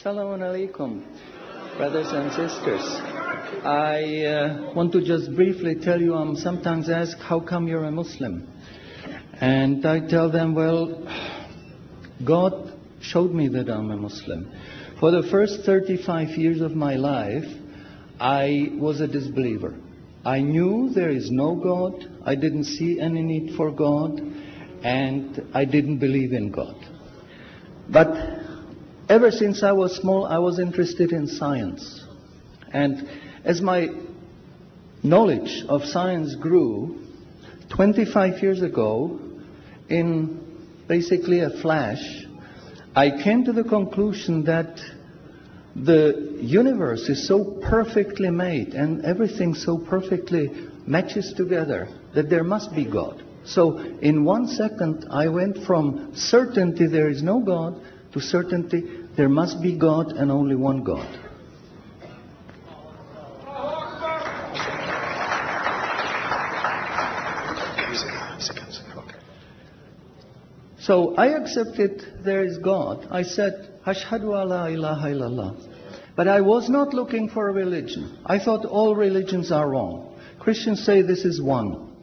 Assalamu alaikum, brothers and sisters. I want to just briefly tell you, I'm sometimes asked, how come you're a Muslim? And I tell them, well, God showed me that I'm a Muslim. For the first 35 years of my life, I was a disbeliever. I knew there is no God, I didn't see any need for God, and I didn't believe in God. But ever since I was small, I was interested in science. And as my knowledge of science grew, 25 years ago, in basically a flash, I came to the conclusion that the universe is so perfectly made and everything so perfectly matches together that there must be God. So in 1 second, I went from certainty there is no God to certainty there must be God and only one God. So I accepted there is God. I said, Ashhadu alla ilaha illallah. But I was not looking for a religion. I thought all religions are wrong. Christians say this is one.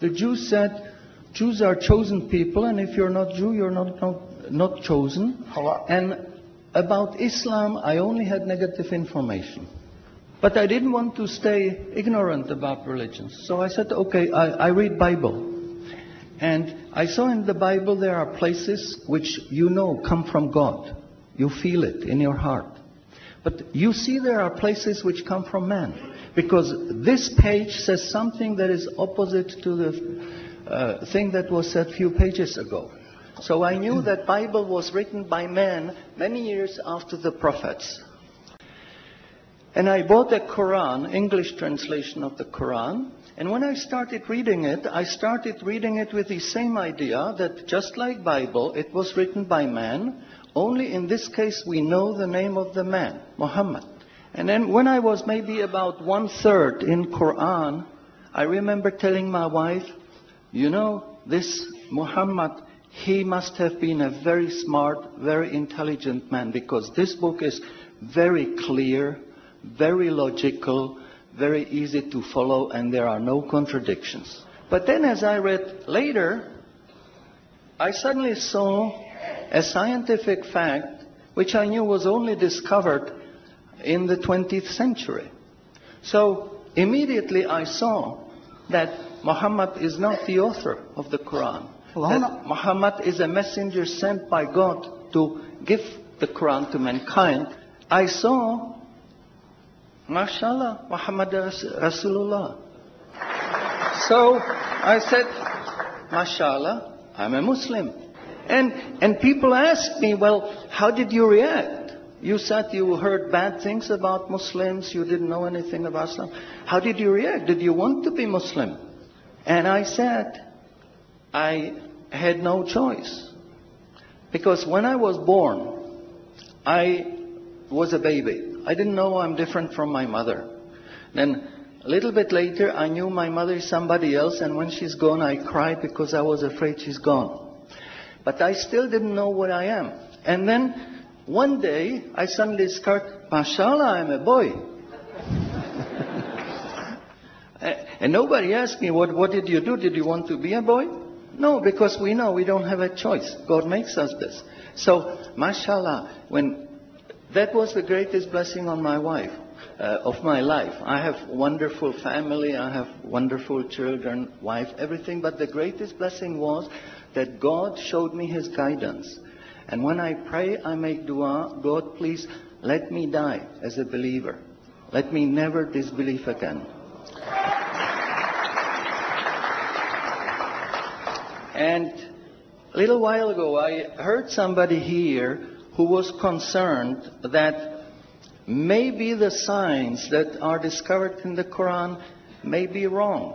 The Jews said, Jews are chosen people, and if you're not Jew, you're not chosen. And about Islam, I only had negative information. But I didn't want to stay ignorant about religions. So I said, okay, I read Bible. And I saw in the Bible there are places which you know come from God. You feel it in your heart. But you see there are places which come from man. Because this page says something that is opposite to the thing that was said a few pages ago. So I knew that Bible was written by man many years after the prophets. And I bought a Quran, English translation of the Quran. And when I started reading it with the same idea that just like Bible, it was written by man. Only in this case we know the name of the man, Muhammad. And then when I was maybe about 1/3 in Quran, I remember telling my wife, you know, this Muhammad, he must have been a very smart, very intelligent man, because this book is very clear, very logical, very easy to follow, and there are no contradictions. But then as I read later, I suddenly saw a scientific fact which I knew was only discovered in the 20th century. So immediately I saw that Muhammad is not the author of the Quran. That Muhammad is a messenger sent by God to give the Quran to mankind. I saw, MashaAllah, Muhammad Rasulullah. So I said, MashaAllah, I'm a Muslim. And people ask me, well, how did you react? You said you heard bad things about Muslims, you didn't know anything about Islam. How did you react? Did you want to be Muslim? And I said, I had no choice. Because when I was born, I was a baby. I didn't know I'm different from my mother. Then a little bit later, I knew my mother is somebody else, and when she's gone, I cried because I was afraid she's gone. But I still didn't know what I am. And then one day, I suddenly discovered, MashaAllah, I'm a boy. And nobody asked me, what did you do? Did you want to be a boy? No, because we know we don't have a choice. God makes us this. So, MashaAllah, that was the greatest blessing on my wife, of my life. I have wonderful family, I have wonderful children, wife, everything. But the greatest blessing was that God showed me His guidance. And when I pray, I make dua, God, please let me die as a believer. Let me never disbelieve again. And a little while ago, I heard somebody here who was concerned that maybe the signs that are discovered in the Quran may be wrong.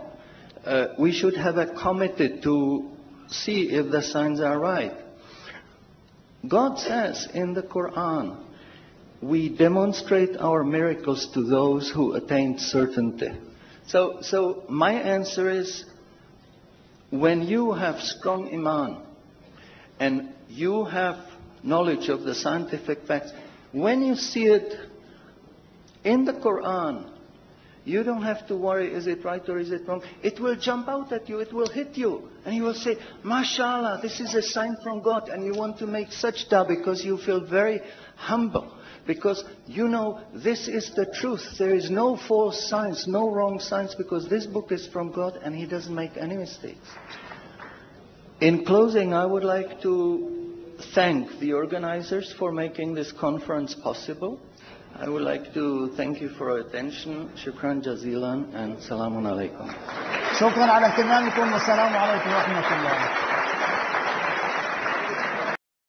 We should have a committee to see if the signs are right. God says in the Quran, we demonstrate our miracles to those who attained certainty. So my answer is, when you have strong iman and you have knowledge of the scientific facts, When you see it in the Quran, you don't have to worry, is it right or is it wrong? It will jump out at you, it will hit you. And you will say, MashaAllah, this is a sign from God. And you want to make sajda because you feel very humble. Because you know this is the truth. There is no false science, no wrong science, because this book is from God and He doesn't make any mistakes. In closing, I would like to thank the organizers for making this conference possible. I would like to thank you for your attention. Shukran jazilan and salamun alaikum. شكرا على اهتمامكم والسلام عليكم ورحمة الله.